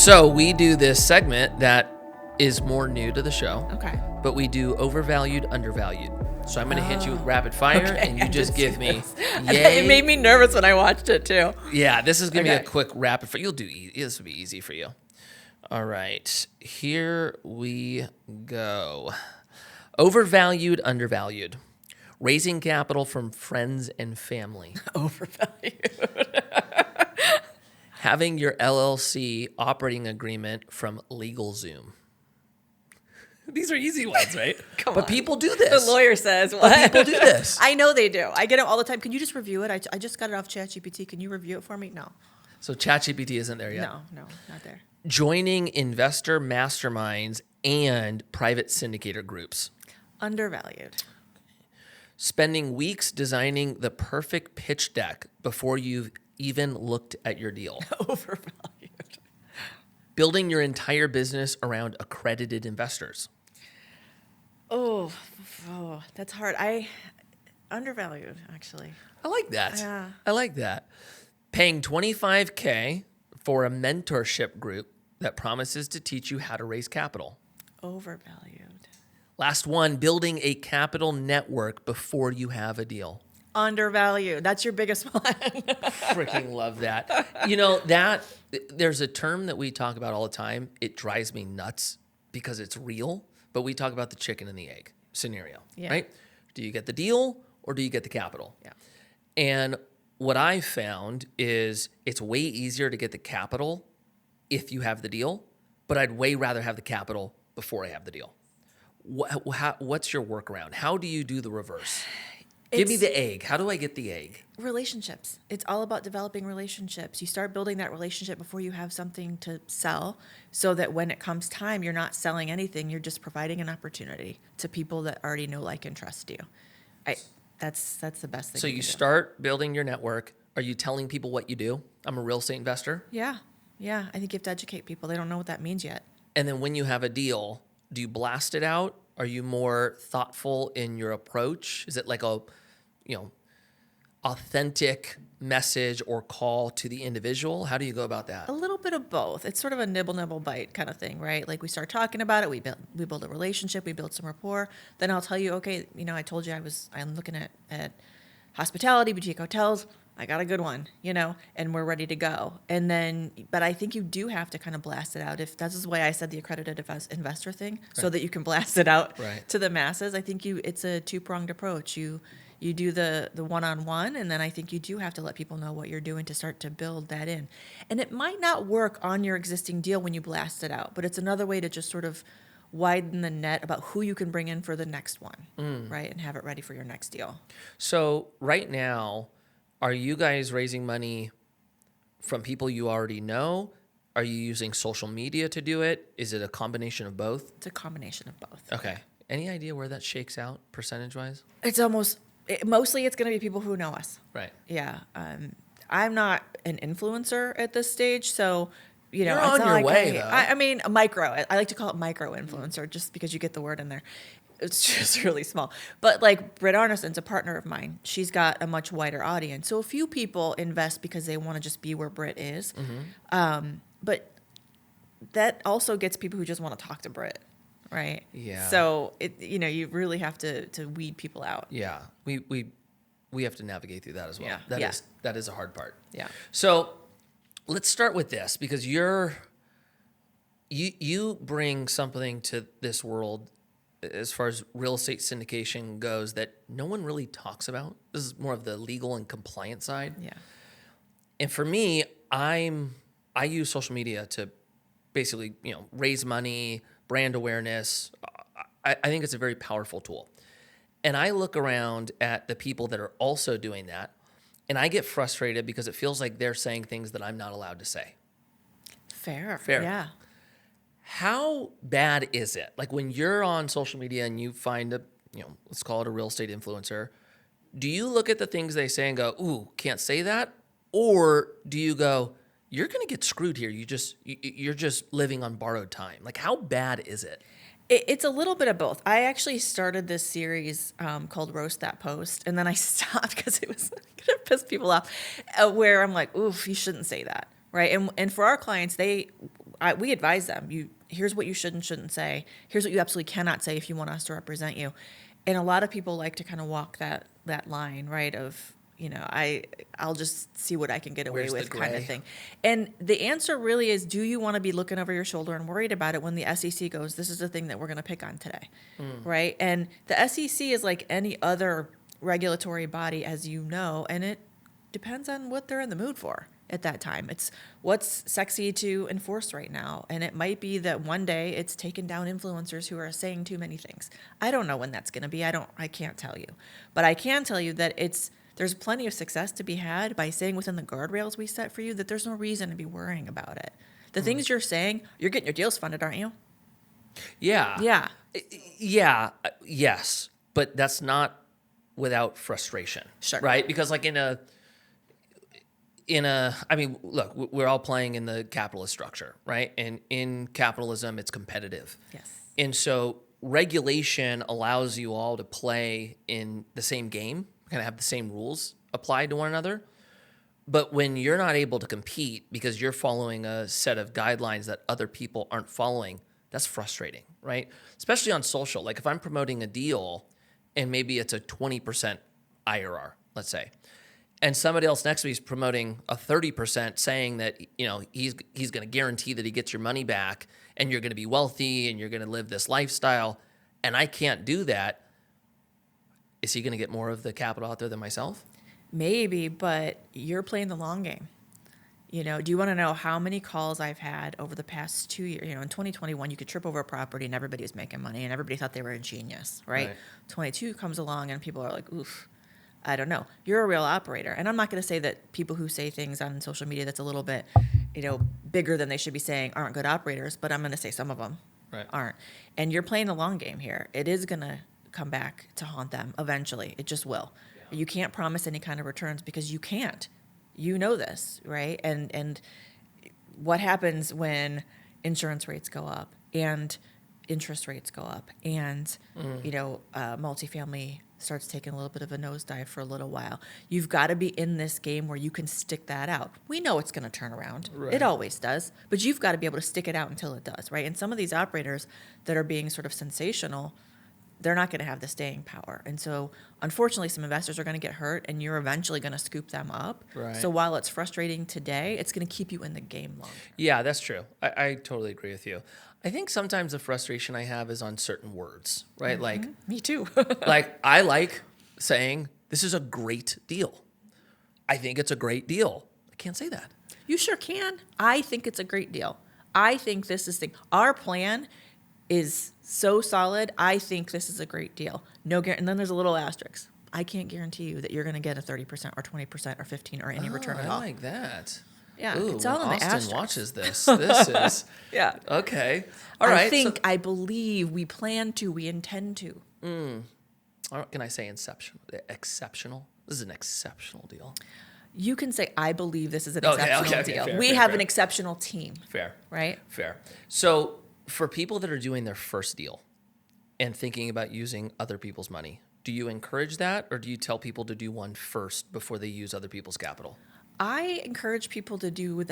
So we do this segment that is more new to the show. Okay. But we do overvalued, undervalued. So I'm going to hit you with rapid fire, and you just give me yay. It made me nervous when I watched it too. Yeah, this is going to be a quick rapid fire. You'll do this will be easy for you. All right, here we go. Overvalued, undervalued. Raising capital from friends and family. Overvalued. Having your LLC operating agreement from LegalZoom. These are easy ones, right? But people do this. The lawyer says, what? But people do this. I know they do. I get it all the time. Can you just review it? I just got it off ChatGPT. Can you review it for me? No. So ChatGPT isn't there yet? No, not there. Joining investor masterminds and private syndicator groups. Undervalued. Spending weeks designing the perfect pitch deck before you've even looked at your deal. Overvalued. Building your entire business around accredited investors. Oh, that's hard. Undervalued, actually. I like that. Yeah. I like that. Paying $25K for a mentorship group that promises to teach you how to raise capital. Overvalued. Last one, building a capital network before you have a deal. Undervalued. That's your biggest one. Freaking love that. There's a term that we talk about all the time. It drives me nuts because it's real, but we talk about the chicken and the egg scenario, right? Do you get the deal or do you get the capital? Yeah. And what I found is it's way easier to get the capital if you have the deal, but I'd way rather have the capital before I have the deal. What's your workaround? How do you do the reverse? Give me the egg. How do I get the egg? Relationships. It's all about developing relationships. You start building that relationship before you have something to sell so that when it comes time, you're not selling anything. You're just providing an opportunity to people that already know, like, and trust you. That's the best thing. So you start building your network. Are you telling people what you do? I'm a real estate investor. Yeah. I think you have to educate people. They don't know what that means yet. And then when you have a deal, do you blast it out? Are you more thoughtful in your approach? Is it like a authentic message or call to the individual? How do you go about that? A little bit of both. It's sort of a nibble, bite kind of thing, right? Like we start talking about it, we build a relationship, we build some rapport. Then I'll tell you, okay, I told you I'm looking at hospitality, boutique hotels. I got a good one, and we're ready to go. And then, but I think you do have to kind of blast it out. If that's the way I said the accredited investor thing, right, so that you can blast it out to the masses. I think it's a two-pronged approach. You do the one-on-one, and then I think you do have to let people know what you're doing to start to build that in. And it might not work on your existing deal when you blast it out, but it's another way to just sort of widen the net about who you can bring in for the next one, right? And have it ready for your next deal. So right now, are you guys raising money from people you already know? Are you using social media to do it? Is it a combination of both? It's a combination of both. Okay. Any idea where that shakes out percentage-wise? It's mostly it's going to be people who know us. Right. Yeah. I'm not an influencer at this stage, so you're on your way, though. I mean, a micro. I like to call it micro influencer, just because you get the word in there. It's just really small. But like Britt Arneson's a partner of mine. She's got a much wider audience. So a few people invest because they want to just be where Britt is. Mm-hmm. But that also gets people who just want to talk to Britt, right? Yeah. So you really have to weed people out. Yeah. We have to navigate through that as well. Yeah. That is a hard part. Yeah. So let's start with this, because you bring something to this world as far as real estate syndication goes that no one really talks about. This is more of the legal and compliance side. Yeah. And for me, I use social media to basically, raise money, brand awareness. I think it's a very powerful tool. And I look around at the people that are also doing that, and I get frustrated because it feels like they're saying things that I'm not allowed to say. Fair. Yeah. How bad is it? Like when you're on social media and you find let's call it a real estate influencer, do you look at the things they say and go, ooh, can't say that? Or do you go, you're going to get screwed here. You're just living on borrowed time. Like how bad is it? It's a little bit of both. I actually started this series called Roast That Post, and then I stopped because it was going to piss people off, where I'm like, oof, you shouldn't say that, right? And for our clients, we advise them. Here's what you should and shouldn't say. Here's what you absolutely cannot say if you want us to represent you. And a lot of people like to kind of walk that line, right? Of, I'll just see what I can get away Where's the with kind of gray? thing. And the answer really is, do you want to be looking over your shoulder and worried about it when the SEC goes, this is the thing that we're going to pick on today, right? And the SEC is like any other regulatory body, as you know, and it depends on what they're in the mood for at that time. It's what's sexy to enforce right now. And it might be that one day it's taken down influencers who are saying too many things. I don't know when that's going to be. I can't tell you. But I can tell you that there's plenty of success to be had by saying within the guardrails we set for you that there's no reason to be worrying about it. The things you're saying, you're getting your deals funded, aren't you? Yeah. Yeah. Yeah. Yes. But that's not without frustration. Sure. Right? Because like I mean, look, we're all playing in the capitalist structure, right? And in capitalism, it's competitive. Yes. And so regulation allows you all to play in the same game, kind of have the same rules applied to one another. But when you're not able to compete because you're following a set of guidelines that other people aren't following, that's frustrating, right? Especially on social. Like if I'm promoting a deal and maybe it's a 20% IRR, let's say, and somebody else next to me is promoting a 30%, saying that he's going to guarantee that he gets your money back and you're going to be wealthy and you're going to live this lifestyle, and I can't do that. Is he going to get more of the capital out there than myself? Maybe, but you're playing the long game. Do you want to know how many calls I've had over the past 2 years? In 2021, you could trip over a property and everybody was making money and everybody thought they were a genius, right? 22 comes along and people are like, oof, I don't know. You're a real operator. And I'm not going to say that people who say things on social media that's a little bit, bigger than they should be saying aren't good operators, but I'm going to say some of them aren't. And you're playing the long game here. It is going to come back to haunt them eventually. It just will. Yeah. You can't promise any kind of returns because you can't. You know this, right? And what happens when insurance rates go up and interest rates go up and, multifamily starts taking a little bit of a nosedive for a little while. You've got to be in this game where you can stick that out. We know it's going to turn around. Right. It always does. But you've got to be able to stick it out until it does, right? And some of these operators that are being sort of sensational, they're not going to have the staying power. And so, unfortunately, some investors are going to get hurt, and you're eventually going to scoop them up. Right. So while it's frustrating today, it's going to keep you in the game longer. Yeah, that's true. I totally agree with you. I think sometimes the frustration I have is on certain words, right? Mm-hmm. Like me too. Like I like saying, this is a great deal. I think it's a great deal. I can't say that. You sure can. I think it's a great deal. I think this is our plan is so solid. I think this is a great deal. No guarantee. And then there's a little asterisk. I can't guarantee you that you're going to get a 30% or 20% or 15 or any return at all. I like that. Yeah, ooh, it's all in the asterisk. Austin watches this. This is yeah. Okay. All right. I believe, we plan to, we intend to. Can I say exceptional? This is an exceptional deal. You can say, I believe this is an exceptional deal. Fair, we fair, have fair. an exceptional team. Fair. Right? Fair. So for people that are doing their first deal and thinking about using other people's money, do you encourage that, or do you tell people to do one first before they use other people's capital? I encourage people to do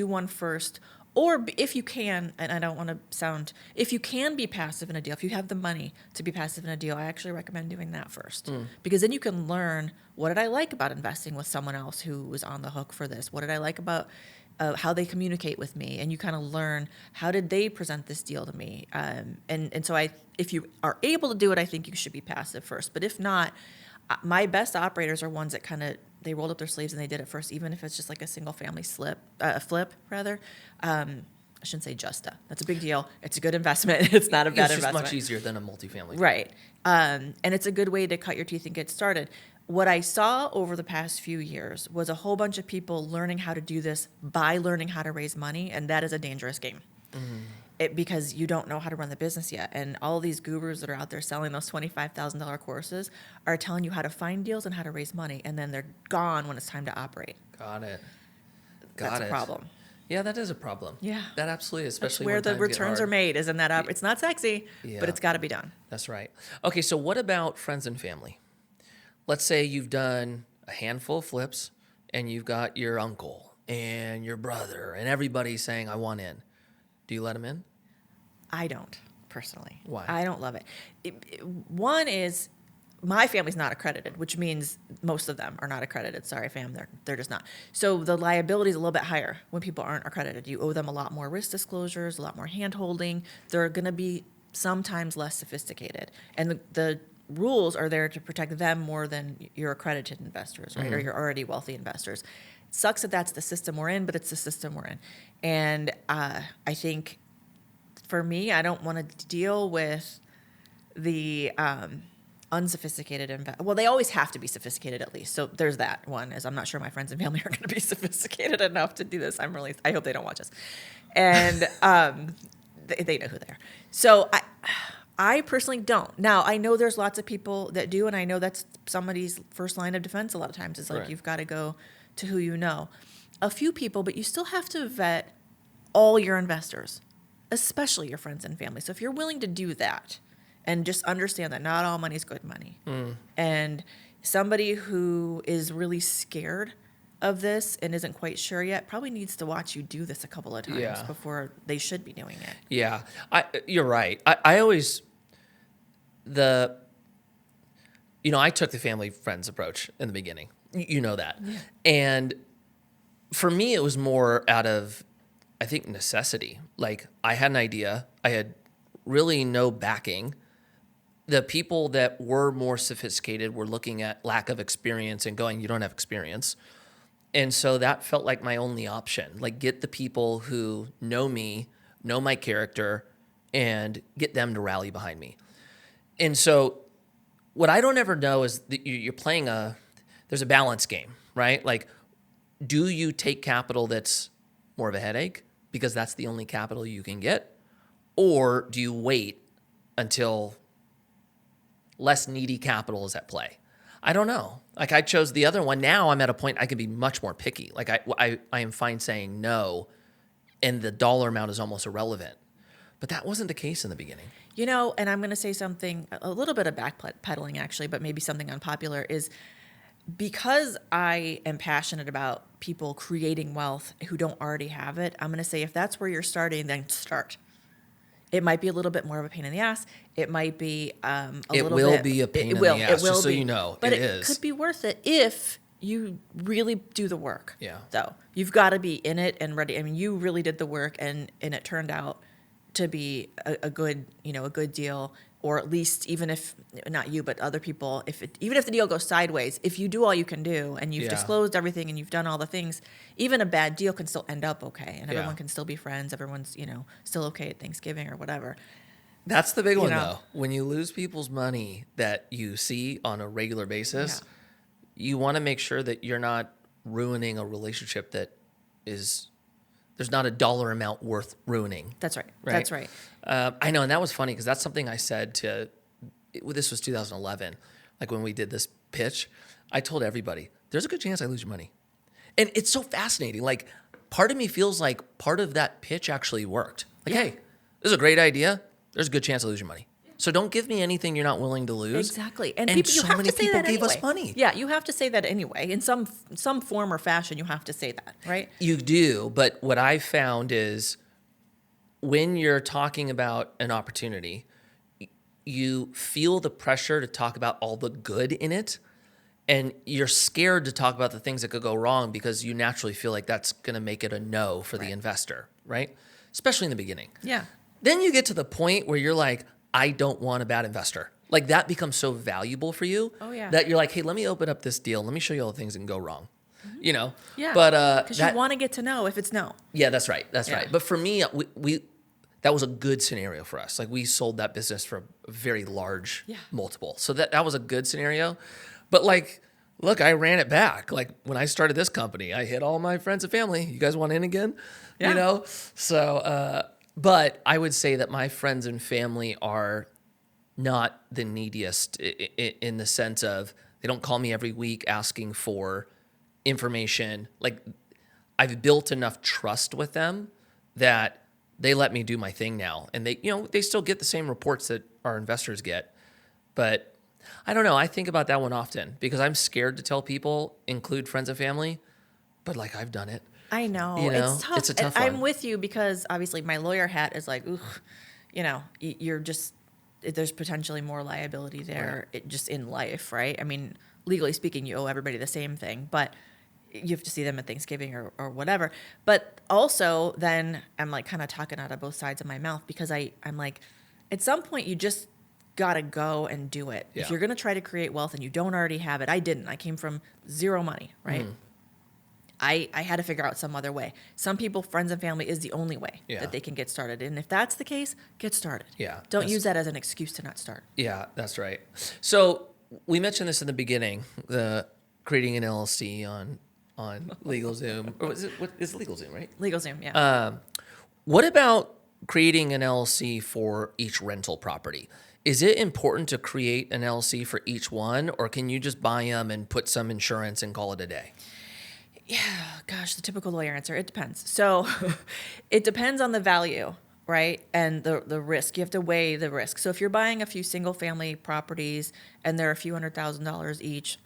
one first, or if you can, and I don't want to sound, if you can be passive in a deal, if you have the money to be passive in a deal, I actually recommend doing that first. Because then you can learn, what did I like about investing with someone else who was on the hook for this? What did I like about how they communicate with me? And you kind of learn, how did they present this deal to me? And so if you are able to do it, I think you should be passive first. But if not, my best operators are ones that kind of, they rolled up their sleeves and they did it first, even if it's just like a single family flip. I shouldn't say that's a big deal. It's a good investment. It's not a bad investment. It's much easier than a multifamily. Right. And it's a good way to cut your teeth and get started. What I saw over the past few years was a whole bunch of people learning how to do this by learning how to raise money, and that is a dangerous game. Because you don't know how to run the business yet. And all these gurus that are out there selling those $25,000 courses are telling you how to find deals and how to raise money, and then they're gone when it's time to operate. Got it. That's a problem. Yeah, that is a problem. Yeah. That absolutely is, especially where the returns are made, is in that up. It's not sexy, yeah. but it's got to be done. That's right. Okay, so what about friends and family? Let's say you've done a handful of flips, and you've got your uncle and your brother and everybody saying, I want in. Do you let them in? I don't, personally. Why? I don't love it. One is my family's not accredited, which means most of them are not accredited. Sorry, fam, they're just not. So the liability is a little bit higher when people aren't accredited. You owe them a lot more risk disclosures, a lot more hand-holding. They're going to be sometimes less sophisticated. And the rules are there to protect them more than your accredited investors, right? Or your already wealthy investors. It sucks that that's the system we're in, but it's the system we're in. And I think for me, I don't want to deal with the unsophisticated well, they always have to be sophisticated at least. So there's that one, as I'm not sure my friends and family are going to be sophisticated enough to do this. I hope they don't watch us. And they know who they are. So I personally don't. Now, I know there's lots of people that do, and I know that's somebody's first line of defense a lot of times. It's like, you've got to go to who you know. A few people, but you still have to vet all your investors, especially your friends and family. So if you're willing to do that and just understand that not all money is good money, and somebody who is really scared of this and isn't quite sure yet probably needs to watch you do this a couple of times before they should be doing it. Yeah, you're right. I always, I took the family friends approach in the beginning. You know that. Yeah. And for me, it was more out of, I think, necessity. Like, I had an idea. I had really no backing. The people that were more sophisticated were looking at lack of experience and going, you don't have experience. And so that felt like my only option. Like, get the people who know me, know my character, and get them to rally behind me. And so what I don't ever know is that you're playing there's a balance game, right? Like, do you take capital that's more of a headache because that's the only capital you can get? Or do you wait until less needy capital is at play? I don't know. Like, I chose the other one. Now I'm at a point I can be much more picky. Like, I am fine saying no, and the dollar amount is almost irrelevant. But that wasn't the case in the beginning. And I'm going to say something, a little bit of backpedaling actually, but maybe something unpopular, is because I am passionate about people creating wealth who don't already have it. I'm going to say, if that's where you're starting, then start. It might be a little bit more of a pain in the ass. It might be a little bit. It will be a pain in the ass, just so you know. But it is. It could be worth it if you really do the work. Yeah. Though you've got to be in it and ready. I mean, you really did the work, and it turned out to be a good deal, or at least, even if not you, but other people, even if the deal goes sideways, if you do all you can do and you've disclosed everything and you've done all the things, even a bad deal can still end up okay, and everyone can still be friends. Everyone's still okay at Thanksgiving or whatever. That's the big one, though. When you lose people's money that you see on a regular basis, you want to make sure that you're not ruining a relationship that is. There's not a dollar amount worth ruining. That's right. That's right. I know, and that was funny because that's something I said this was 2011, like when we did this pitch. I told everybody, there's a good chance I lose your money. And it's so fascinating. Like, part of me feels like part of that pitch actually worked. Like, hey, this is a great idea. There's a good chance I lose your money. So don't give me anything you're not willing to lose. Exactly. And so many people gave us money. Yeah, you have to say that anyway. In some form or fashion, you have to say that, right? You do. But what I've found is when you're talking about an opportunity, you feel the pressure to talk about all the good in it. And you're scared to talk about the things that could go wrong because you naturally feel like that's going to make it a no for the investor, right? Especially in the beginning. Yeah. Then you get to the point where you're like, I don't want a bad investor. Like, that becomes so valuable for you that you're like, hey, let me open up this deal. Let me show you all the things that can go wrong. Yeah. But because you want to get to know if it's no. Yeah, that's right. That's right. But for me, we that was a good scenario for us. Like, we sold that business for a very large multiple. So that was a good scenario. But like, look, I ran it back. Like, when I started this company, I hit all my friends and family. You guys want in again? Yeah. So but I would say that my friends and family are not the neediest in the sense of they don't call me every week asking for information. Like, I've built enough trust with them that they let me do my thing now. And they still get the same reports that our investors get. But I don't know. I think about that one often because I'm scared to tell people, include friends and family, but like, I've done it. I know. You know, It's tough. it's a tough I'm one. with you because obviously my lawyer hat is like, ooh, you're just, there's potentially more liability there just in life, right? I mean, legally speaking, you owe everybody the same thing, but you have to see them at Thanksgiving or whatever. But also then I'm like kind of talking out of both sides of my mouth because I'm like, at some point you just got to go and do it. Yeah. If you're going to try to create wealth and you don't already have it, I didn't. I came from zero money, right? I had to figure out some other way. Some people, friends and family is the only way Yeah. that they can get started. And if that's the case, get started. Yeah, Don't that's- use that as an excuse to not start. Yeah, that's right. So we mentioned this in the beginning, the creating an LLC on LegalZoom. Or what is LegalZoom, right? LegalZoom, yeah. What about creating an LLC for each rental property? Is it important to create an LLC for each one, or can you just buy them and put some insurance and call it a day? Gosh, the typical lawyer answer, it depends. So it depends on the value, right? And the risk. You have to weigh the risk. So if you're buying a few single family properties and they're a few $100,000 each,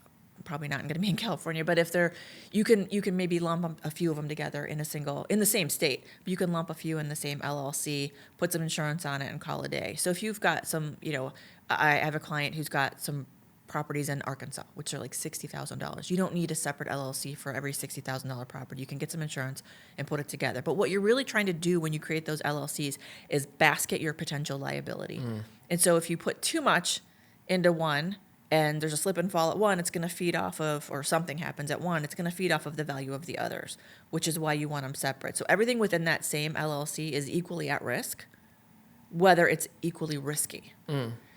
probably not going to be in California, but if they're, you can maybe lump a few of them together in the same state. You can lump a few in the same LLC, put some insurance on it and call it a day. So if you've got some, I have a client who's got some properties in Arkansas, which are like $60,000. You don't need a separate LLC for every $60,000 property. You can get some insurance and put it together. But what you're really trying to do when you create those LLCs is basket your potential liability. And so if you put too much into one and there's a slip and fall at one, it's going to feed off of, or something happens at one, it's going to feed off of the value of the others, which is why you want them separate. So everything within that same LLC is equally at risk, whether it's equally risky.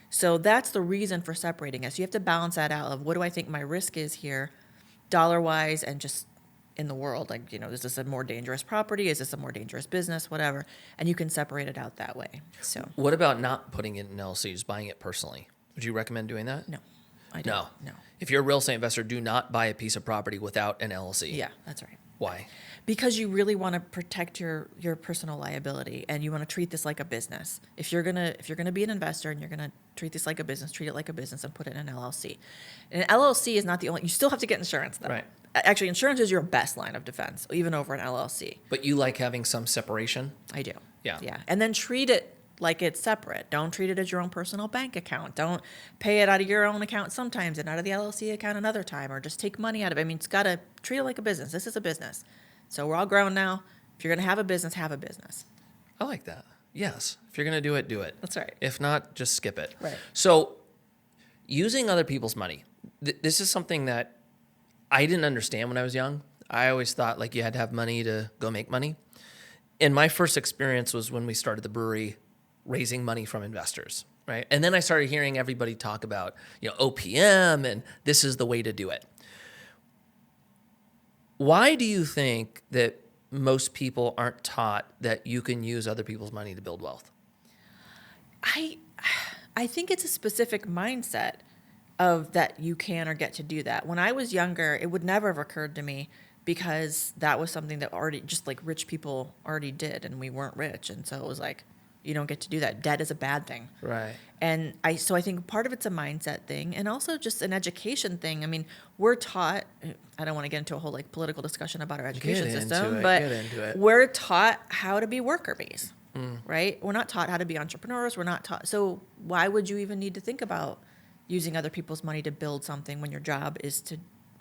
So that's the reason for separating us. You have to balance that out of what do I think my risk is here, dollar-wise, and just in the world. Like, is this a more dangerous property? Is this a more dangerous business? Whatever. And you can separate it out that way. So What about not putting it in LLC, just buying it personally? Would you recommend doing that? no, I don't. No. No. If you're a real estate investor, do not buy a piece of property without an LLC. Yeah, that's right. Why? Because you really want to protect your personal liability and you want to treat this like a business. If you're gonna be an investor and you're gonna treat this like a business, treat it like a business and put it in an LLC. And an LLC is not the only. You still have to get insurance though. Right. Actually, insurance is your best line of defense, even over an LLC. But you like having some separation? I do. Yeah. Yeah. And then treat it like it's separate. Don't treat it as your own personal bank account. Don't pay it out of your own account sometimes and out of the LLC account another time, or just take money out of it. I mean, it's got to treat it like a business. This is a business. So we're all grown now. If you're going to have a business, have a business. I like that. Yes. If you're going to do it, do it. That's right. If not, just skip it. Right. So using other people's money, this is something that I didn't understand when I was young. I always thought like you had to have money to go make money. And my first experience was when we started the brewery, raising money from investors, right? And then I started hearing everybody talk about, OPM and this is the way to do it. Why do you think that most people aren't taught that you can use other people's money to build wealth? I think it's a specific mindset of that you can or get to do that. When I was younger, it would never have occurred to me because that was something that already just like rich people already did and we weren't rich. And so it was like, you don't get to do that. Debt is a bad thing. Right. And I think part of it's a mindset thing and also just an education thing. I mean, we're taught, I don't want to get into a whole like political discussion about our education system, but we're taught how to be worker bees, right? We're not taught how to be entrepreneurs. We're not taught. So why would you even need to think about using other people's money to build something when your job is to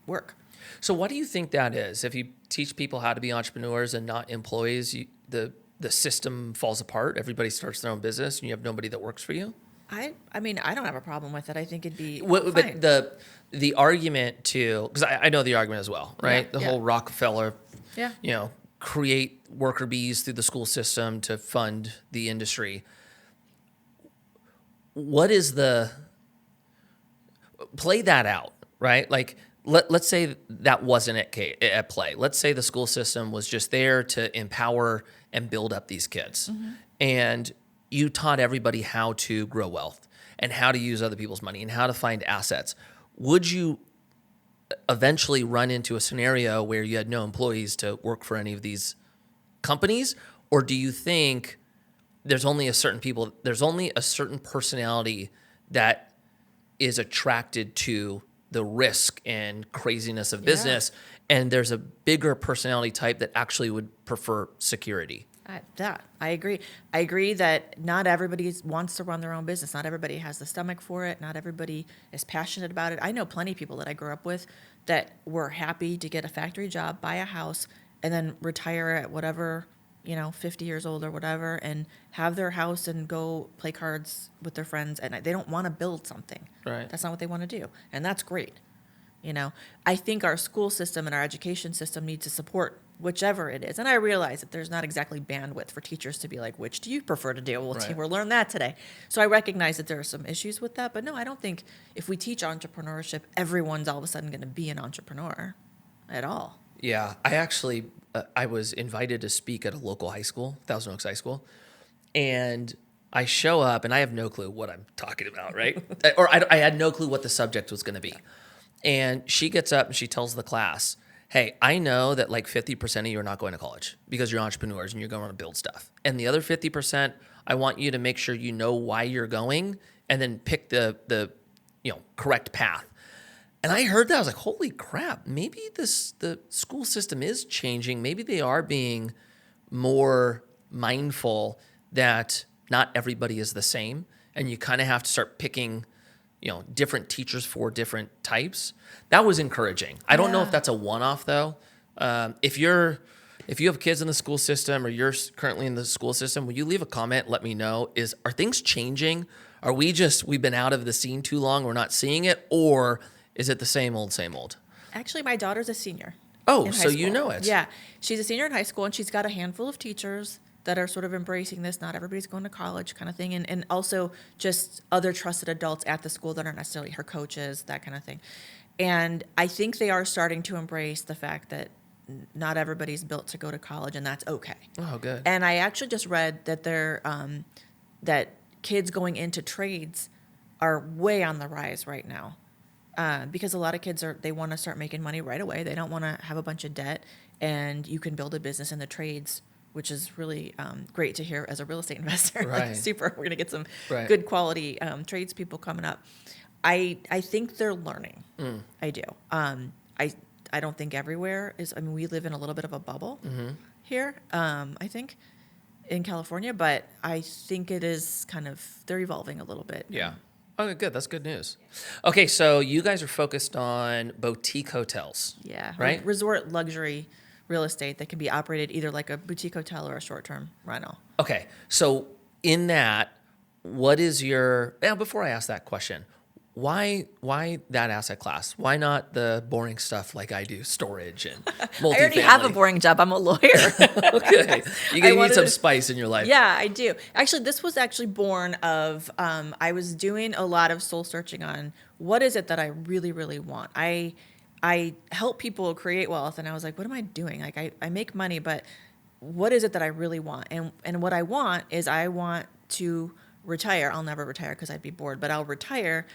work? So what do you think that is? If you teach people how to be entrepreneurs and not employees, the system falls apart. Everybody starts their own business, and you have nobody that works for you. I mean, I don't have a problem with it. I think it'd be But fine. the argument because I know the argument as well, right? Yeah, the whole Rockefeller, Yeah. Create worker bees through the school system to fund the industry. What is play that out, right? Like let's say that wasn't at play. Let's say the school system was just there to empower and build up these kids. And you taught everybody how to grow wealth and how to use other people's money and how to find assets. Would you eventually run into a scenario where you had no employees to work for any of these companies? Or do you think there's only a certain personality that is attracted to the risk and craziness of business, and there's a bigger personality type that actually would prefer security. I agree. I agree that not everybody wants to run their own business. Not everybody has the stomach for it. Not everybody is passionate about it. I know plenty of people that I grew up with that were happy to get a factory job, buy a house, and then retire at whatever, 50 years old or whatever, and have their house and go play cards with their friends. And they don't want to build something. Right. That's not what they want to do. And that's great. I think our school system and our education system needs to support whichever it is. And I realize that there's not exactly bandwidth for teachers to be like, which do you prefer to do? Well, we'll learn that today. So I recognize that there are some issues with that. But no, I don't think if we teach entrepreneurship, everyone's all of a sudden going to be an entrepreneur at all. Yeah. I actually, I was invited to speak at a local high school, Thousand Oaks High School. And I show up and I have no clue what I'm talking about, right? Or I had no clue what the subject was going to be. And she gets up and she tells the class, hey, I know that like 50% of you are not going to college because you're entrepreneurs and you're going to build stuff. And the other 50%, I want you to make sure you know why you're going and then pick the correct path. And I heard that. I was like, holy crap, maybe the school system is changing. Maybe they are being more mindful that not everybody is the same. And you kind of have to start picking different teachers for different types. That was encouraging. I don't know if that's a one-off though. If you have kids in the school system or you're currently in the school system, will you leave a comment? Let me know. Are things changing? Are we've been out of the scene too long? We're not seeing it, or is it the same old, same old? Actually, my daughter's a senior. Oh, so you know it. Yeah. She's a senior in high school and she's got a handful of teachers that are sort of embracing this. Not everybody's going to college kind of thing. And also just other trusted adults at the school that aren't necessarily her coaches, that kind of thing. And I think they are starting to embrace the fact that not everybody's built to go to college, and that's okay. Oh, good. And I actually just read that that kids going into trades are way on the rise right now. Because a lot of kids they want to start making money right away. They don't want to have a bunch of debt, and you can build a business in the trades, which is really great to hear as a real estate investor. Right. Like, super. We're going to get some good quality tradespeople coming up. I think they're learning. I do. I don't think everywhere is. I mean, we live in a little bit of a bubble here, I think, in California, but I think it is they're evolving a little bit. Yeah. Okay, good. That's good news. Okay, so you guys are focused on boutique hotels. Yeah. Right? Resort luxury real estate that can be operated either like a boutique hotel or a short-term rental. Okay, so in that, what is before I ask that question, why that asset class? Why not the boring stuff like I do, storage and multifamily? I already have a boring job. I'm a lawyer. Okay, you need some spice in your life. Yeah, I do. Actually, this was actually born of, I was doing a lot of soul searching on what is it that I really, really want. I help people create wealth, and I was like, what am I doing? Like, I make money, but what is it that I really want? And what I want is I want to retire. I'll never retire because I'd be bored, but I'll retire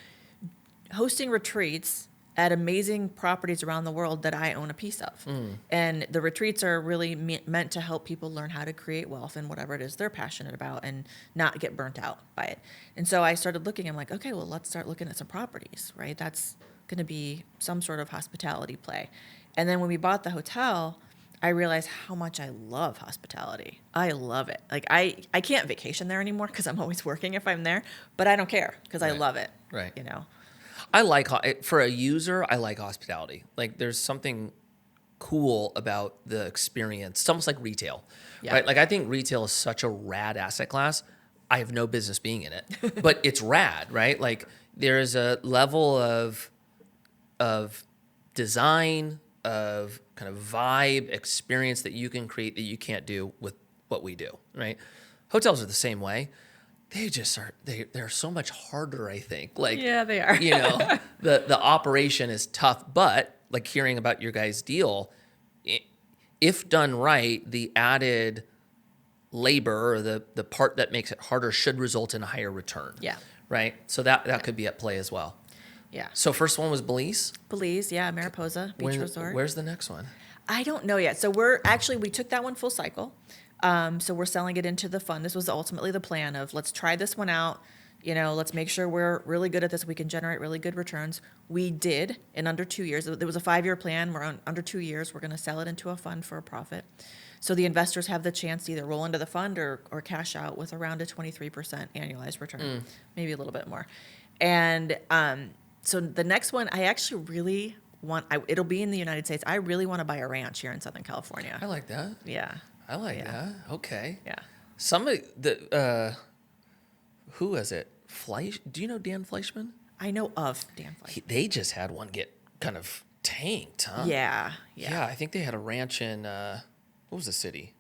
hosting retreats at amazing properties around the world that I own a piece of. And the retreats are really meant to help people learn how to create wealth and whatever it is they're passionate about and not get burnt out by it. And so I started looking, I'm like, okay, well, let's start looking at some properties, right? That's going to be some sort of hospitality play. And then when we bought the hotel, I realized how much I love hospitality. I love it. Like I can't vacation there anymore because I'm always working if I'm there, but I don't care because I love it. Right. I like, for a user, I like hospitality. Like there's something cool about the experience. It's almost like retail, right? Like I think retail is such a rad asset class. I have no business being in it, but it's rad, right? Like there is a level of design, of kind of vibe, experience that you can create that you can't do with what we do, right? Hotels are the same way. They just are, they're so much harder, I think. Like, yeah, they are. The operation is tough, but like hearing about your guys' deal, if done right, the added labor or the part that makes it harder should result in a higher return. Yeah. Right? So that could be at play as well. Yeah. So first one was Belize? Belize, yeah, Mariposa Beach Resort. Where's the next one? I don't know yet. So we took that one full cycle. So we're selling it into the fund. This was ultimately the plan of let's try this one out, Let's make sure we're really good at this. We can generate really good returns. We did in under 2 years. There was a 5-year plan. We're on under 2 years. We're going to sell it into a fund for a profit. So the investors have the chance to either roll into the fund or cash out with around a 23% annualized return, maybe a little bit more. And so the next one, I actually really want, it'll be in the United States. I really want to buy a ranch here in Southern California. I like that. Yeah. I like that. Okay. Yeah. Somebody who is it? Do you know Dan Fleischman? I know of Dan Fleischman. They just had one get kind of tanked, huh? Yeah. Yeah, I think they had a ranch in what was the city?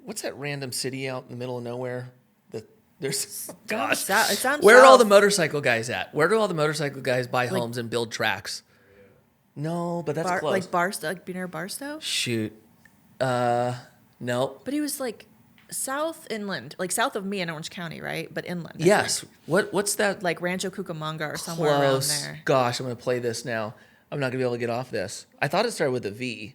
What's that random city out in the middle of nowhere? There's gosh. It sounds Where are all the south. motorcycle guys at? Where do all the motorcycle guys buy homes and build tracks? No, but that's close. Like Barstow, like near Barstow? Shoot. No. But he was like south inland, like south of me in Orange County, right? But inland. I Yes. think. What's that? Like Rancho Cucamonga or somewhere around Close. there. Gosh, I'm going to play this now. I'm not going to be able to get off this. I thought it started with a V.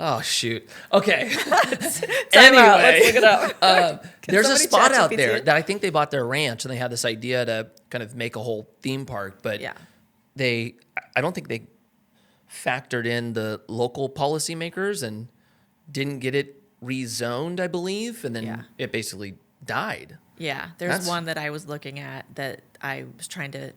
Oh, shoot. Okay. Anyway. Let's look it up. There's a somebody spot out ChatGPT there it? that I think they bought their ranch and they had this idea to kind of make a whole theme park, but Yeah. I don't think they factored in the local policymakers and didn't get it rezoned, I believe, and then Yeah. it basically died. Yeah. There's That's- one that I was looking at that I was trying to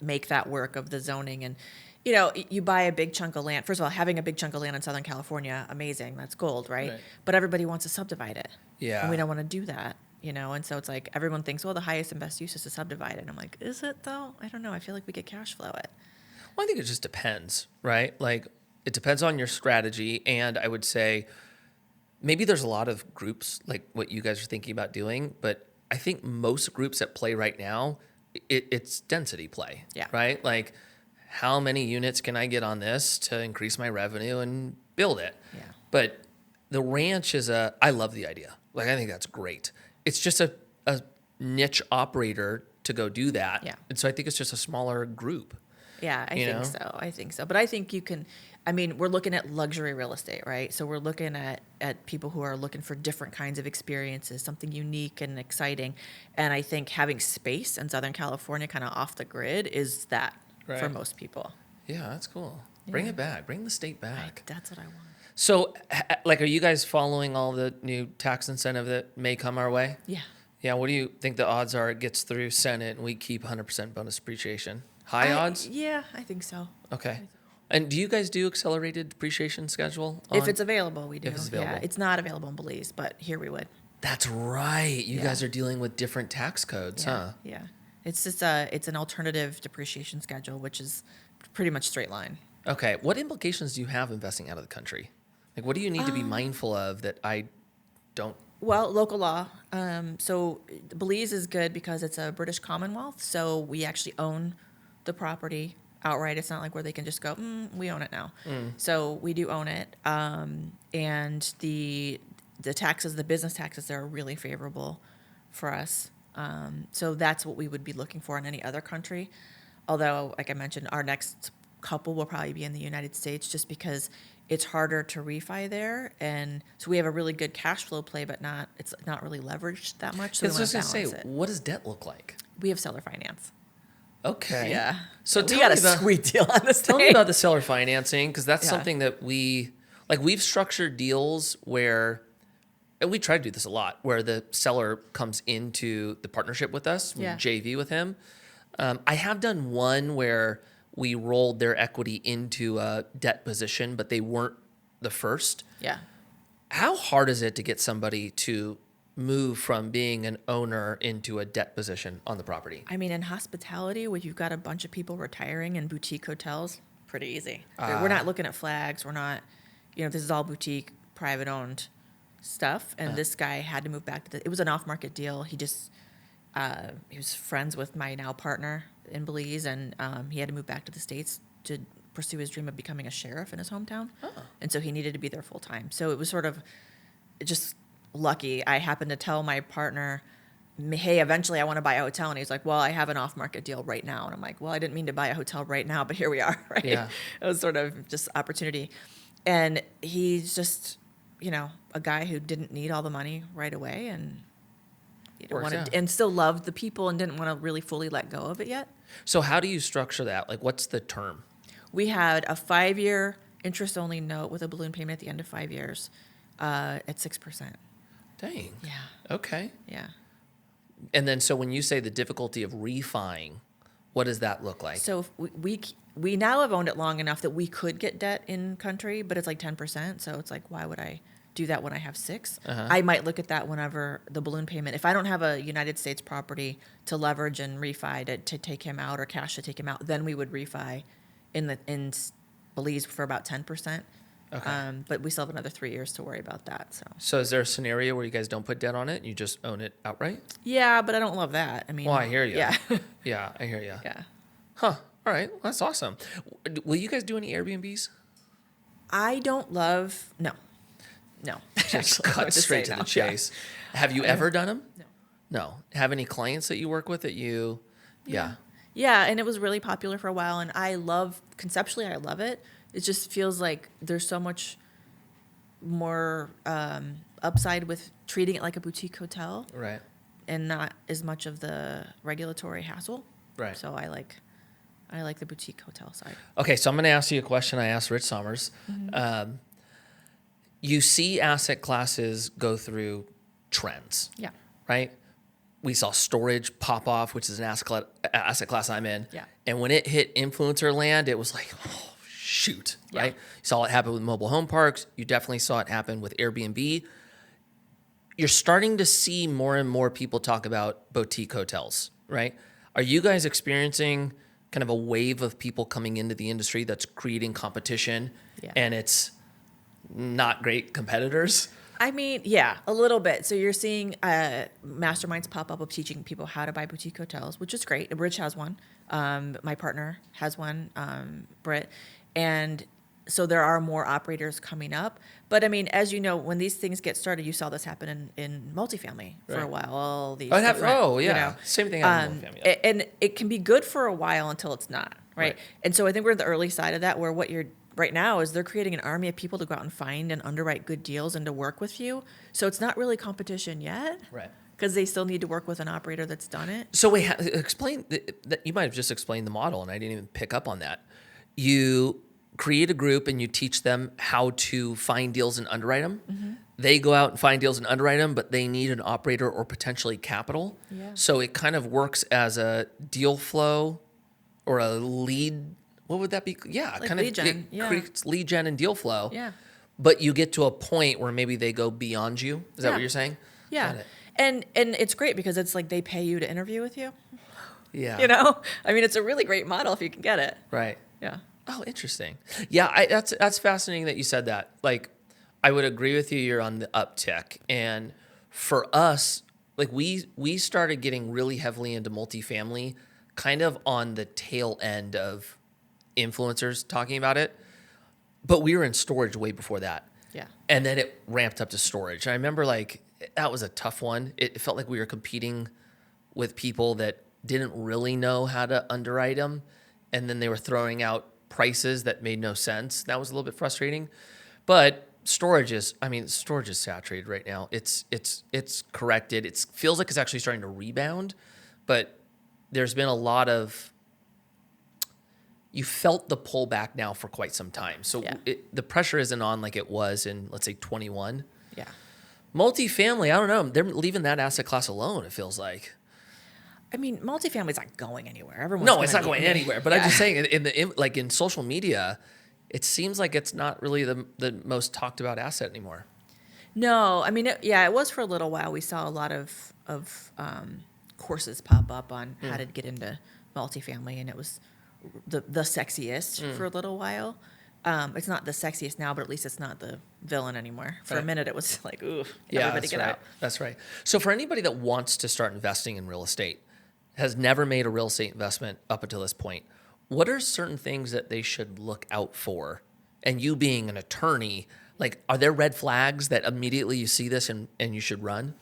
make that work of the zoning. And, you buy a big chunk of land. First of all, having a big chunk of land in Southern California, amazing. That's gold, right? But everybody wants to subdivide it. Yeah. And we don't want to do that, And so it's like everyone thinks, well, the highest and best use is to subdivide it. And I'm like, is it though? I don't know. I feel like we could cash flow it. Well, I think it just depends, right? Like, it depends on your strategy. And I would say maybe there's a lot of groups like what you guys are thinking about doing, but I think most groups at play right now, it's density play, Yeah. right? Like, how many units can I get on this to increase my revenue and build it? Yeah. But the ranch I love the idea. Like, I think that's great. It's just a niche operator to go do that. Yeah. And so I think it's just a smaller group. Yeah, I think so. But I think you can, we're looking at luxury real estate, right? So we're looking at people who are looking for different kinds of experiences, something unique and exciting. And I think having space in Southern California kind of off the grid is that for Right. most people. Yeah, that's cool. Bring it back. Bring the state back. That's what I want. So, are you guys following all the new tax incentive that may come our way? Yeah. Yeah, what do you think the odds are it gets through Senate and we keep 100% bonus depreciation? High odds? Yeah, I think so. Okay. And do you guys do accelerated depreciation schedule? If it's available, we do. If it's available. Yeah, it's not available in Belize, but here we would. That's right. You Yeah. guys are dealing with different tax codes, huh? Yeah. It's just it's an alternative depreciation schedule, which is pretty much straight line. Okay. What implications do you have investing out of the country? Like, what do you need to be mindful of that I don't? Well, local law. So Belize is good because it's a British Commonwealth, so we actually own the property outright. It's not like where they can just go, we own it now. So we do own it, and the taxes, the business taxes, there are really favorable for us. So that's what we would be looking for in any other country. Although, like I mentioned, our next couple will probably be in the United States just because it's harder to refi there. And so we have a really good cash flow play, but it's not really leveraged that much. So I was we just want going to to balance say, it. what does debt look like? We have seller finance. Okay. Yeah. So we tell got me a about, sweet deal on this tell me thing. about the seller financing, because that's Yeah. something that we've structured deals where, and we try to do this a lot, where the seller comes into the partnership with us, we Yeah. JV with him. I have done one where we rolled their equity into a debt position, but they weren't the first. Yeah. How hard is it to get somebody to move from being an owner into a debt position on the property? In hospitality, where you've got a bunch of people retiring in boutique hotels, pretty easy. We're not looking at flags. We're not, this is all boutique, private owned stuff. And this guy had to move back it was an off market deal. He just, he was friends with my now partner in Belize, and he had to move back to the States to pursue his dream of becoming a sheriff in his hometown. And so he needed to be there full time. So it was sort of just lucky. I happened to tell my partner, hey, eventually I want to buy a hotel. And he's like, well, I have an off market deal right now. And I'm like, well, I didn't mean to buy a hotel right now, but here we are, right? Yeah. It was sort of just opportunity. And he's just, a guy who didn't need all the money right away. And Works, yeah. and still loved the people and didn't want to really fully let go of it yet. So how do you structure that? Like, what's the term? We had a 5-year interest-only note with a balloon payment at the end of 5 years at 6%. Dang. Yeah. Okay. Yeah. And then, so when you say the difficulty of refining, what does that look like? So if we now have owned it long enough that we could get debt in country, but it's like 10%. So it's like, why would I do that when I have 6? I might look at that whenever the balloon payment, if I don't have a United States property to leverage and refi to take him out or cash to take him out, then we would refi in Belize for about 10%. Okay. But we still have another 3 years to worry about that. So is there a scenario where you guys don't put debt on it and you just own it outright? Yeah, but I don't love that. I mean, Well, I hear you. Yeah. Yeah, I hear you. Yeah. Huh. All right. Well, that's awesome. Will you guys do any Airbnbs? I don't love, no. Just Actually, I cut would just straight say to no. the chase. Have you ever done them? No. No. Have any clients that you work with that you, yeah. Yeah, and it was really popular for a while, and conceptually, I love it. It just feels like there's so much more upside with treating it like a boutique hotel Right. and not as much of the regulatory hassle. Right. So I like the boutique hotel side. Okay, so I'm going to ask you a question I asked Rich Summers. You see asset classes go through trends, Yeah. right? We saw storage pop off, which is an asset class I'm in. Yeah. And when it hit influencer land, it was like, oh, shoot, Yeah. right? You saw it happen with mobile home parks. You definitely saw it happen with Airbnb. You're starting to see more and more people talk about boutique hotels, right? Are you guys experiencing kind of a wave of people coming into the industry that's creating competition Yeah. and it's not great competitors? I mean, yeah, a little bit. So you're seeing masterminds pop up of teaching people how to buy boutique hotels, which is great. Rich has one. My partner has one, Britt. And so there are more operators coming up. But I mean, as you know, when these things get started, you saw this happen in multifamily for a Right. while. All these Yeah. you know, Same thing happened with multifamily. and it can be good for a while until it's not, right? Right. And so I think we're in the early side of that, where what you're right now is they're creating an army of people to go out and find and underwrite good deals and to work with you. So it's not really competition yet, Right. because they still need to work with an operator that's done it. So wait, explain that. You might have just explained the model, and I didn't even pick up on that. You create a group and you teach them how to find deals and underwrite them. Mm-hmm. They go out and find deals and underwrite them, but they need an operator or potentially capital. Yeah. So it kind of works as a deal flow or a lead. What would that be? Yeah, Like kind lead of gen, it yeah. creates lead gen and deal flow. Yeah. But you get to a point where maybe they go beyond you. Is that Yeah. what you're saying? Yeah. Got it. And it's great because it's like they pay you to interview with you. Yeah. You know? I mean, it's a really great model if you can get it. Right. Yeah. Oh, interesting. Yeah, that's fascinating that you said that. Like, I would agree with you. You're on the uptick, and for us, like we started getting really heavily into multifamily, kind of on the tail end of influencers talking about it. But we were in storage way before that. Yeah. And then it ramped up to storage. And I remember like that was a tough one. It felt like we were competing with people that didn't really know how to underwrite them, and then they were throwing out prices that made no sense. That was a little bit frustrating. But storage is saturated right now. It's corrected. It feels like it's actually starting to rebound, but there's been a lot of, you felt the pullback now for quite some time. So Yeah. the pressure isn't on like it was in, let's say, 21. Yeah. Multifamily, I don't know. They're leaving that asset class alone, it feels like. I mean, multifamily's not going anywhere. Everyone's No, it's not gonna going be- anywhere. But Yeah. I'm just saying, in social media, it seems like it's not really the most talked about asset anymore. No, I mean, it was for a little while. We saw a lot of courses pop up on how to get into multifamily, and it was the sexiest for a little while. It's not the sexiest now, but at least it's not the villain anymore. For a Right. minute, it was like, ooh, Yeah, everybody that's get right. out. That's right. So for anybody that wants to start investing in real estate, has never made a real estate investment up until this point, what are certain things that they should look out for? And you being an attorney, like, are there red flags that immediately you see this and you should run?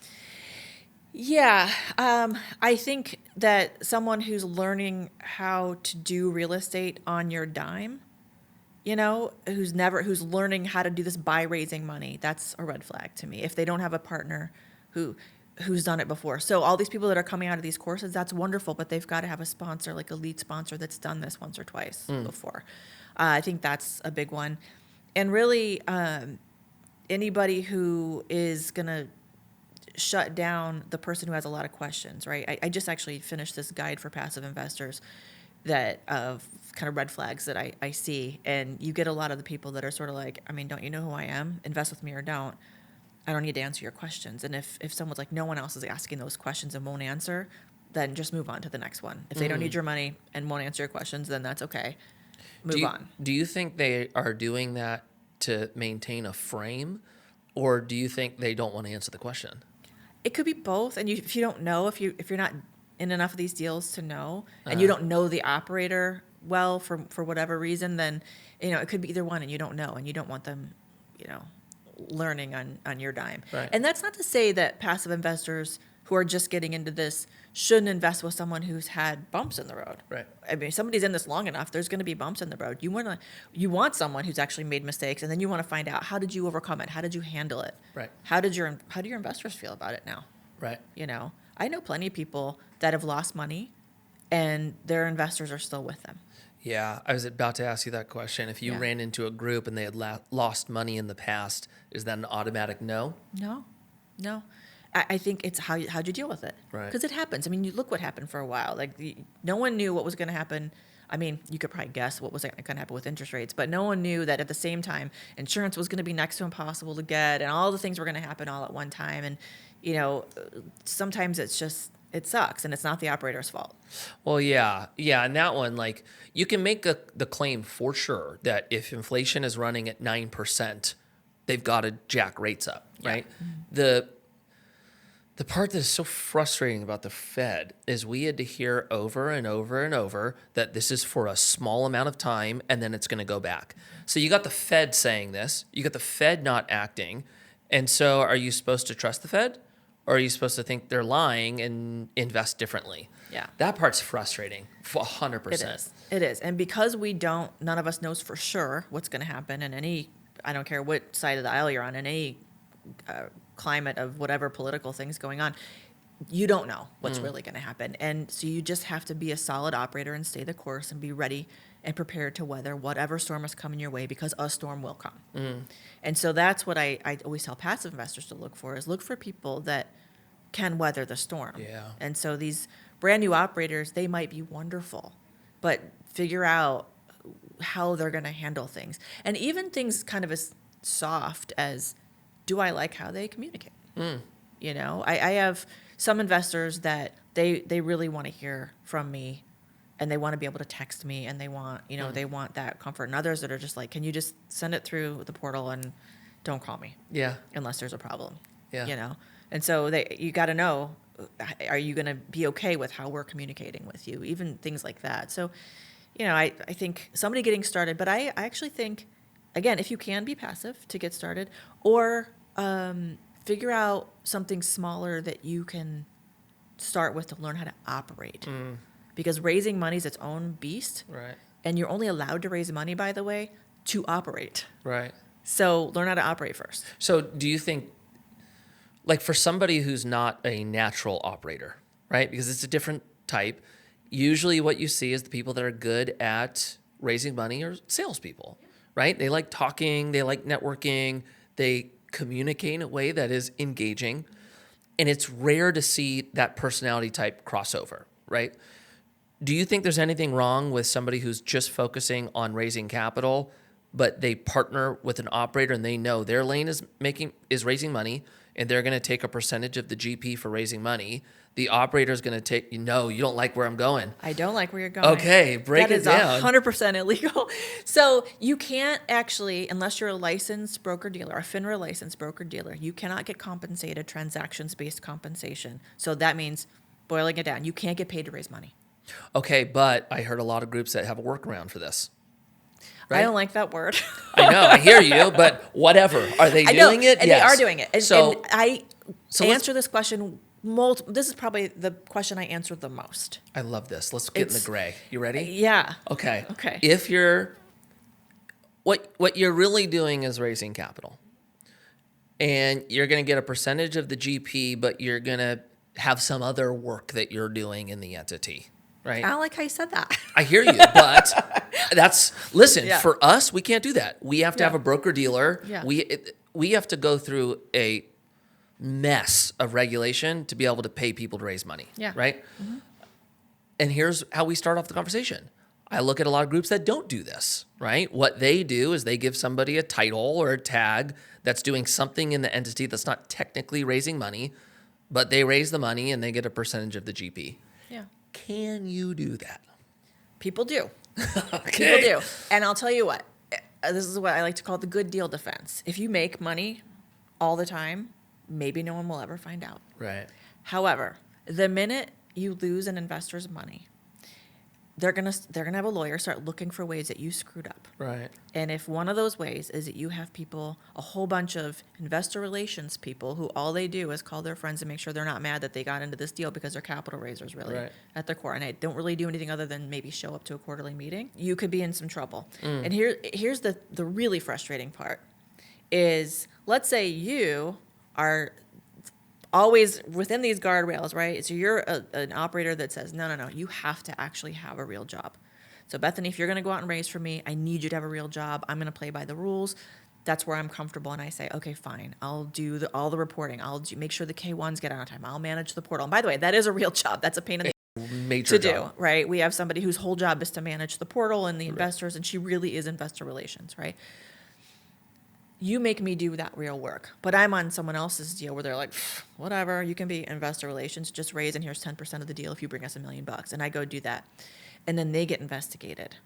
Yeah, I think that someone who's learning how to do real estate on your dime, who's learning how to do this by raising money, that's a red flag to me. If they don't have a partner who who's done it before. So all these people that are coming out of these courses, that's wonderful, but they've got to have a sponsor, like a lead sponsor that's done this once or twice before. I think that's a big one. And really, anybody who is going to shut down the person who has a lot of questions, right? I just actually finished this guide for passive investors that of kind of red flags that I see. And you get a lot of the people that are sort of like, I mean, don't you know who I am? Invest with me or don't. I don't need to answer your questions. And if someone's like, no one else is asking those questions and won't answer, then just move on to the next one. If they don't need your money and won't answer your questions, then that's okay. Move on. Do you think they are doing that to maintain a frame, or do you think they don't want to answer the question? It could be both. And if you don't know, if you're not in enough of these deals to know, and you don't know the operator well for whatever reason, then, it could be either one and you don't know, and you don't want them, learning on your dime. Right. And that's not to say that passive investors who are just getting into this shouldn't invest with someone who's had bumps in the road. Right. I mean, somebody's in this long enough, there's going to be bumps in the road. You want someone who's actually made mistakes, and then you want to find out, how did you overcome it? How did you handle it? Right. How do your investors feel about it now? Right. I know plenty of people that have lost money and their investors are still with them. Yeah, I was about to ask you that question. If you ran into a group and they had lost money in the past, is that an automatic no? No. I think it's how'd you deal with it? Right. Because it happens. I mean, you look what happened for a while. Like, no one knew what was going to happen. I mean, you could probably guess what was going to happen with interest rates, but no one knew that at the same time, insurance was going to be next to impossible to get, and all the things were going to happen all at one time. And, sometimes it sucks, and it's not the operator's fault. Well, yeah. And that one, like, you can make the claim for sure that if inflation is running at 9%, they've got to jack rates up, right? Yeah. Mm-hmm. The part that is so frustrating about the Fed is we had to hear over and over and over that this is for a small amount of time and then it's going to go back. So you got the Fed saying this, you got the Fed not acting, and so are you supposed to trust the Fed? Or are you supposed to think they're lying and invest differently? Yeah. That part's frustrating, 100%. It is. And because none of us knows for sure what's going to happen in I don't care what side of the aisle you're on, in any climate of whatever political thing's going on, you don't know what's really going to happen. And so you just have to be a solid operator and stay the course and be ready and prepared to weather whatever storm is coming your way, because a storm will come. And so that's what I always tell passive investors to look for people that can weather the storm. Yeah. And so these brand new operators, they might be wonderful, but figure out how they're going to handle things. And even things kind of as soft as, do I like how they communicate? I have some investors that they really want to hear from me, and they want to be able to text me, and they want, they want that comfort. And others that are just like, can you just send it through the portal and don't call me? Yeah. Unless there's a problem. Yeah. And so you got to know, are you going to be okay with how we're communicating with you? Even things like that. So, I think somebody getting started, but I actually think, again, if you can be passive to get started, or figure out something smaller that you can start with to learn how to operate. Because raising money is its own beast. Right. And you're only allowed to raise money, by the way, to operate. Right. So learn how to operate first. So do you think, like, for somebody who's not a natural operator, right? Because it's a different type, usually what you see is the people that are good at raising money are salespeople, right? They like talking, they like networking, they communicate in a way that is engaging, and it's rare to see that personality type crossover, right? Do you think there's anything wrong with somebody who's just focusing on raising capital, but they partner with an operator and they know their lane is raising money, and they're going to take a percentage of the GP for raising money? The operator is going to take, you don't like where I'm going. I don't like where you're going. Okay, break it down. That is 100% illegal. So you can't actually, unless you're a licensed broker-dealer, a FINRA licensed broker-dealer, you cannot get compensated transactions-based compensation. So that means, boiling it down, you can't get paid to raise money. Okay, but I heard a lot of groups that have a workaround for this. Right? I don't like that word. I know, I hear you, but whatever. Are they doing it? And yes. They are doing it. And, so I answer this question this is probably the question I answer the most. I love this. Let's get in the gray. You ready? Yeah. Okay. Okay. If you're what you're really doing is raising capital. and you're going to get a percentage of the GP, but you're going to have some other work that you're doing in the entity, right? I don't like how you said that. I hear you, but listen, Yeah. for us, we can't do that. We have to have a broker dealer. Yeah. We have to go through a mess of regulation to be able to pay people to raise money, Yeah. right? And here's how we start off the conversation. I look at a lot of groups that don't do this, right? What they do is they give somebody a title or a tag that's doing something in the entity that's not technically raising money, but they raise the money and they get a percentage of the GP. Yeah. Can you do that? People do. Okay. People do. And I'll tell you what, this is what I like to call the good deal defense. If you make money all the time, maybe no one will ever find out. Right. However, the minute you lose an investor's money, they're gonna have a lawyer start looking for ways that you screwed up. Right. And if one of those ways is that you have people, a whole bunch of investor relations people who all they do is call their friends and make sure they're not mad that they got into this deal because they're capital raisers really Right. at their core, and they don't really do anything other than maybe show up to a quarterly meeting, you could be in some trouble. And here's the really frustrating part is, let's say you are always within these guardrails, right? So you're an operator that says, no, you have to actually have a real job. So Bethany, if you're going to go out and raise for me, I need you to have a real job. I'm going to play by the rules. That's where I'm comfortable. And I say, okay, fine. I'll do all the reporting. Make sure the K1s get out on time. I'll manage the portal. And by the way, that is a real job. That's a pain in the Major to job. do, right? We have somebody whose whole job is to manage the portal and the investors, and she really is investor relations, right? You make me do that real work, but I'm on someone else's deal where they're like, whatever, you can be investor relations, just raise, and here's 10% of the deal if you bring us $1 million. And I go do that. And then they get investigated.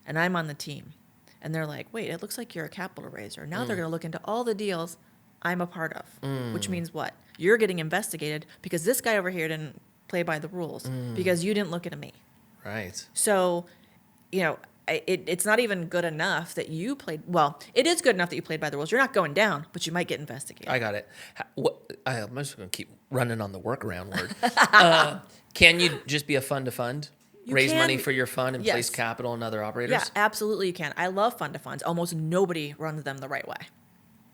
And I'm on the team. And they're like, wait, it looks like you're a capital raiser. Now they're going to look into all the deals I'm a part of, which means what? You're getting investigated because this guy over here didn't play by the rules because you didn't look at me. Right. So, it's not even good enough that you played. Well, it is good enough that you played by the rules. You're not going down, but you might get investigated. I got it. I'm just going to keep running on the workaround word. Can you just be a fund to fund? Raise can. money for your fund and Yes. place capital in other operators? Yeah, absolutely you can. I love fund to funds. Almost nobody runs them the right way.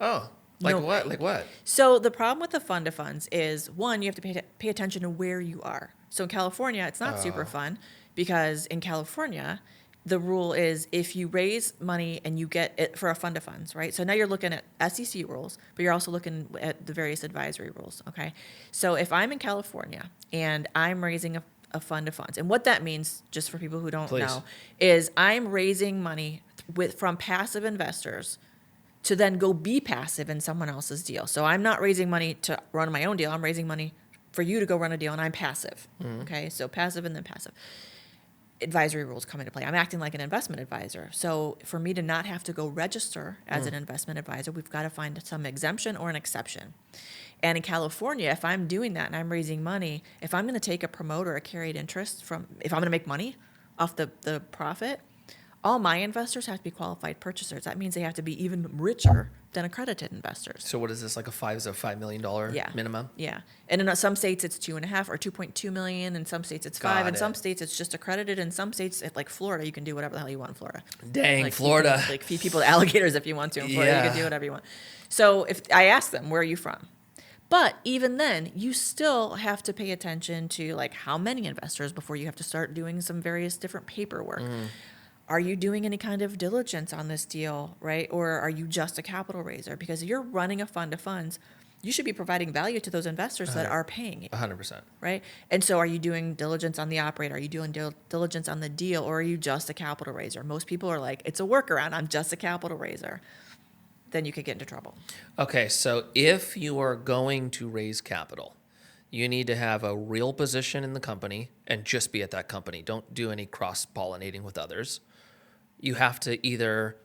Oh, like No. what? Like what? So the problem with the fund to funds is, one, you have to pay attention to where you are. So in California, it's not super fun because in California, the rule is if you raise money and you get it for a fund of funds, right? So now you're looking at SEC rules, but you're also looking at the various advisory rules, okay? So if I'm in California and I'm raising a fund of funds, and what that means, just for people who don't Please. know, is I'm raising money from passive investors to then go be passive in someone else's deal. So I'm not raising money to run my own deal. I'm raising money for you to go run a deal, and I'm passive, okay? So passive and then passive. Advisory rules come into play. I'm acting like an investment advisor. So for me to not have to go register as an investment advisor, we've got to find some exemption or an exception. And in California, if I'm doing that and I'm raising money, if I'm going to take a promote or a carried interest if I'm going to make money off the profit, all my investors have to be qualified purchasers. That means they have to be even richer than accredited investors. So what is this, like a $5 million minimum? Yeah. And in some states it's 2.5 or 2.2 million. In some states it's 5. Got In it. some states it's just accredited. In some states, like Florida, you can do whatever the hell you want in Florida. Dang, Like Florida. feed people to alligators if you want to in Florida. You Yeah. can do whatever you want. So if I ask them, where are you from? But even then, you still have to pay attention to like how many investors before you have to start doing some various different paperwork. Are you doing any kind of diligence on this deal, right? Or are you just a capital raiser? Because if you're running a fund of funds, you should be providing value to those investors that are paying you, 100%. right? And so are you doing diligence on the operator? Are you doing diligence on the deal? Or are you just a capital raiser? Most people are like, it's a workaround. I'm just a capital raiser. Then you could get into trouble. Okay, so if you are going to raise capital, you need to have a real position in the company and just be at that company. Don't do any cross-pollinating with others. You have to either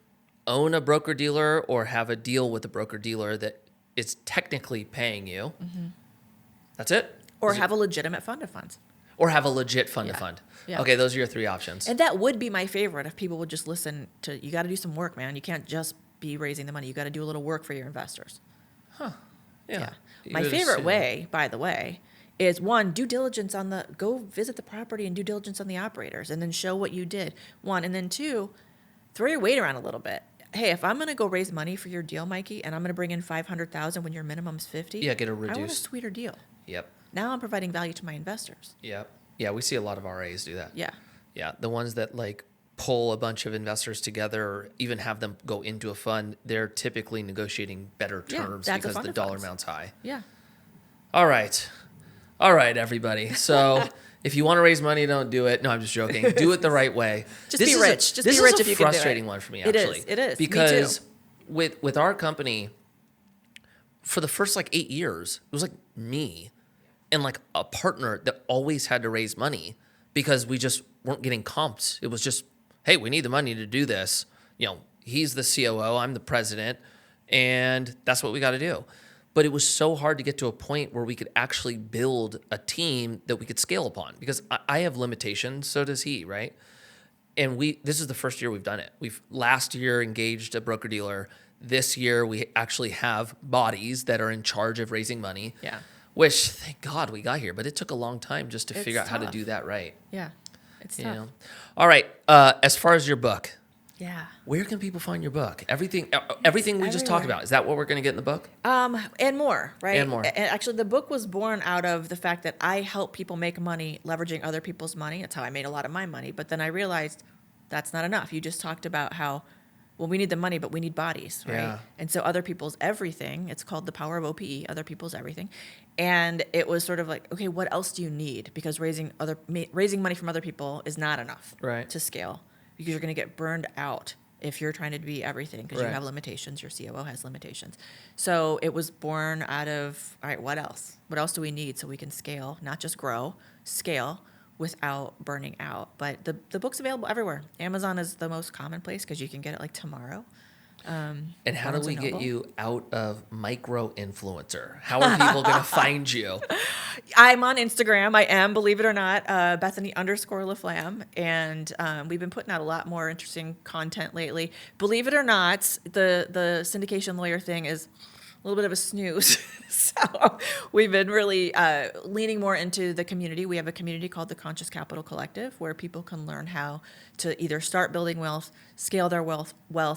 own a broker-dealer or have a deal with a broker-dealer that is technically paying you. That's it? Or have a legitimate fund of funds. Or have a legit fund to Yeah. fund. Yeah. Okay, those are your three options. And that would be my favorite if people would just listen to, you got to do some work, man. You can't just be raising the money. You got to do a little work for your investors. Yeah. My favorite way, by the way, is one, due diligence go visit the property and due diligence on the operators and then show what you did. One, and then two, throw your weight around a little bit. hey, if I'm going to go raise money for your deal, Mikey, and I'm going to bring in 500,000 when your minimum's 50, Yeah, get a I want a reduced. sweeter deal. Yep. Now I'm providing value to my investors. Yep. Yeah, we see a lot of RAs do that. Yeah. Yeah, the ones that like pull a bunch of investors together or even have them go into a fund, they're typically negotiating better Yeah, terms that's a because fund the of dollar funds. amount's high. Yeah. All right, everybody. So if you want to raise money, don't do it. No, I'm just joking. Do it the right way. Just be rich. Just be rich if you can do it. This is a frustrating one for me, actually. It is. Because Me too. with our company, for the first like 8 years, it was like me and like a partner that always had to raise money because we just weren't getting comped. It was just, hey, we need the money to do this. You know, he's the COO, I'm the president, and that's what we got to do. But it was so hard to get to a point where we could actually build a team that we could scale upon because I have limitations, so does he, right? And this is the first year we've done it. We've last year engaged a broker dealer. This year we actually have bodies that are in charge of raising money. Yeah. Which thank God we got here, but it took a long time just to It's figure out how to tough. do that right. Yeah. It's You tough. know? All right. As far as your book, Yeah. where can people find your book? Everything we just talked everywhere. about. Is that what we're going to get in the book? And more, right? And more. And actually, the book was born out of the fact that I help people make money leveraging other people's money. That's how I made a lot of my money. But then I realized that's not enough. You just talked about how, well, we need the money, but we need bodies, right? Yeah. And so other people's everything, it's called the power of OPE, other people's everything. And it was sort of like, okay, what else do you need? Because raising money from other people is not enough Right. to scale because you're going to get burned out if you're trying to be everything because Right. you have limitations. Your COO has limitations. So it was born out of, all right, what else? What else do we need so we can scale, not just grow, scale without burning out? But the book's available everywhere. Amazon is the most common place because you can get it like tomorrow. And how do Barnes we and get Noble. you out of micro influencer? How are people going to find you? I'm on Instagram. I am, believe it or not, Bethany _LaFlam. And we've been putting out a lot more interesting content lately. Believe it or not, the syndication lawyer thing is a little bit of a snooze. So we've been really leaning more into the community. We have a community called the Conscious Capital Collective where people can learn how to either start building wealth, scale their wealth,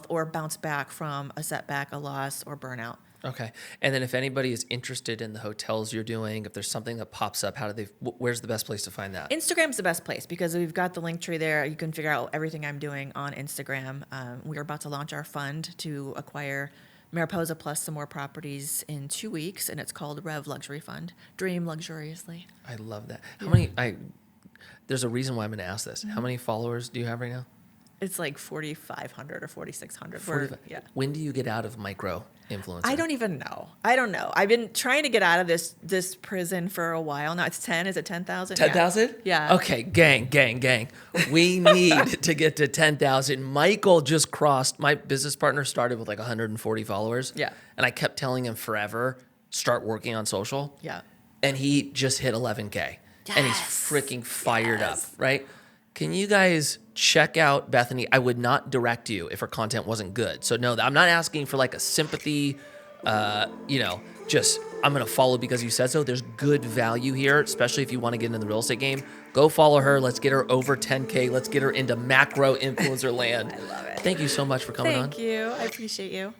or bounce back from a setback, a loss, or burnout. Okay. And then if anybody is interested in the hotels you're doing, if there's something that pops up, where's the best place to find that? Instagram's the best place because we've got the link tree there. You can figure out everything I'm doing on Instagram. We're about to launch our fund to acquire Mariposa plus some more properties in 2 weeks, and it's called Rev Luxury Fund. Dream luxuriously. I love that. How many, there's a reason why I'm going to ask this. How many followers do you have right now? It's like 4,500 or 4,600. 45. Yeah. When do you get out of micro influencer? I don't even know. I don't know. I've been trying to get out of this prison for a while now. It's 10. Is it 10,000? 10,000? Yeah. Okay, gang. We need to get to 10,000. Michael just crossed, my business partner started with like 140 followers. Yeah. And I kept telling him forever, start working on social. Yeah. And he just hit 11K. And he's Yes. freaking fired up, Yes. right? Can you guys check out Bethany? I would not direct you if her content wasn't good. So no, I'm not asking for like a sympathy, just I'm going to follow because you said so. There's good value here, especially if you want to get into the real estate game. Go follow her. Let's get her over 10K. Let's get her into macro influencer land. I love it. Thank you so much for coming on. Thank you. I appreciate you.